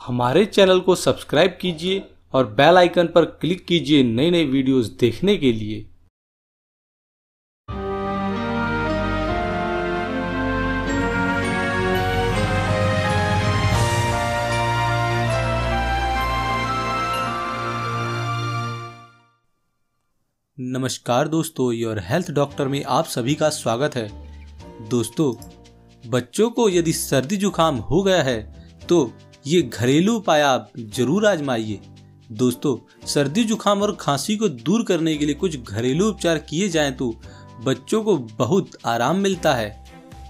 हमारे चैनल को सब्सक्राइब कीजिए और बेल आइकन पर क्लिक कीजिए नई नई वीडियोस देखने के लिए। नमस्कार दोस्तों, योर हेल्थ डॉक्टर में आप सभी का स्वागत है। दोस्तों, बच्चों को यदि सर्दी जुकाम हो गया है तो ये घरेलू उपाय आप जरूर आजमाइए। दोस्तों, सर्दी जुकाम और खांसी को दूर करने के लिए कुछ घरेलू उपचार किए जाएं तो बच्चों को बहुत आराम मिलता है।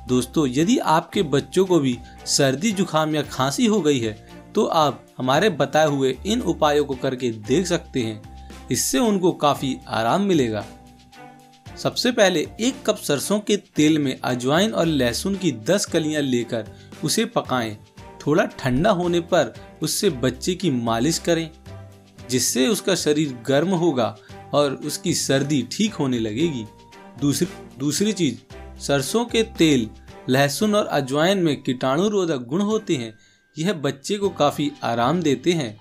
दोस्तों, यदि आपके बच्चों को भी सर्दी जुकाम या खांसी हो गई है तो आप हमारे बताए हुए इन उपायों को करके देख सकते हैं। इससे उनको काफी आराम मिलेगा। सबसे पहले 1 कप सरसों के तेल में अजवाइन और लहसुन की 10 कलियां लेकर उसे पकाएं। थोड़ा ठंडा होने पर उससे बच्चे की मालिश करें, जिससे उसका शरीर गर्म होगा और उसकी सर्दी ठीक होने लगेगी। दूसरी चीज, सरसों के तेल, लहसुन और अजवाइन में कीटाणु रोधक गुण होते हैं। यह बच्चे को काफी आराम देते हैं।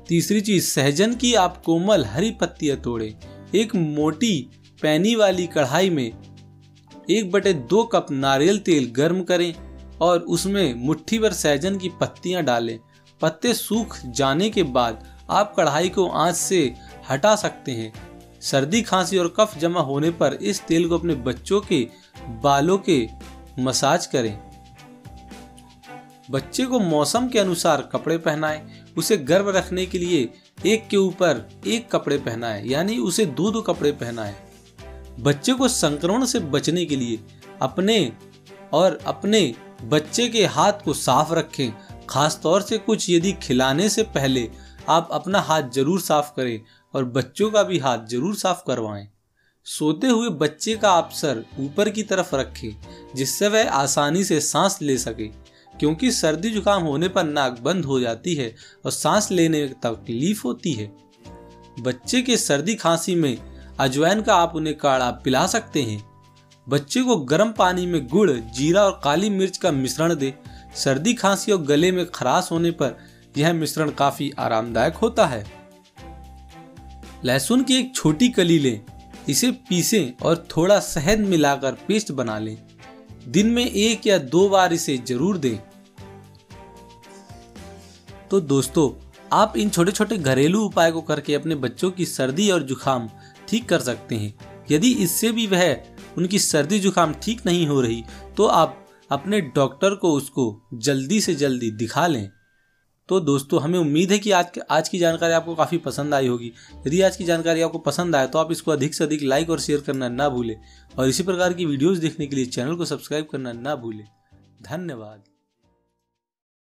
तीसरी चीज, सहजन की आप कोमल हरी पत्तियां तोड़ें। एक मोटी पैनी वाली कढ़ाई में 1/2 कप नारियल तेल गर्म करें और उसमें मुट्ठी भर सहजन की पत्तियां डालें। पत्ते सूख जाने के बाद आप कढ़ाई को आंच से हटा सकते हैं। सर्दी, खांसी और कफ जमा होने पर इस तेल को अपने बच्चों के बालों के मसाज करें। बच्चे को मौसम के अनुसार कपड़े पहनाएं। उसे गर्म रखने के लिए एक के ऊपर एक कपड़े पहनाएं, यानी उसे 2 कपड़े पहनाएं। बच्चे को संक्रमण से बचने के लिए अपने बच्चे के हाथ को साफ रखें। खास तौर से कुछ यदि खिलाने से पहले आप अपना हाथ जरूर साफ करें और बच्चों का भी हाथ जरूर साफ करवाएं। सोते हुए बच्चे का आप सर ऊपर की तरफ रखें, जिससे वह आसानी से सांस ले सके, क्योंकि सर्दी जुकाम होने पर नाक बंद हो जाती है और सांस लेने में तकलीफ होती है। बच्चे के सर्दी खांसी में अजवाइन का आप उन्हें काढ़ा पिला सकते हैं। बच्चे को गर्म पानी में गुड़, जीरा और काली मिर्च का मिश्रण दें। सर्दी, खांसी और गले में खराश होने पर यह मिश्रण काफी आरामदायक होता है। लहसुन की एक छोटी कली लें, इसे पीसें और थोड़ा शहद मिलाकर पेस्ट बना लें। दिन में 1 या 2 बार इसे जरूर दें। तो दोस्तों, आप इन छोटे छोटे घरेलू उपाय को करके अपने बच्चों की सर्दी और जुकाम ठीक कर सकते हैं। यदि इससे भी वह उनकी सर्दी जुकाम ठीक नहीं हो रही तो आप अपने डॉक्टर को उसको जल्दी से जल्दी दिखा लें। तो दोस्तों, हमें उम्मीद है कि आज की जानकारी आपको काफ़ी पसंद आई होगी। यदि आज की जानकारी आपको पसंद आए तो आप इसको अधिक से अधिक लाइक और शेयर करना ना भूलें और इसी प्रकार की वीडियोस देखने के लिए चैनल को सब्सक्राइब करना ना भूलें। धन्यवाद।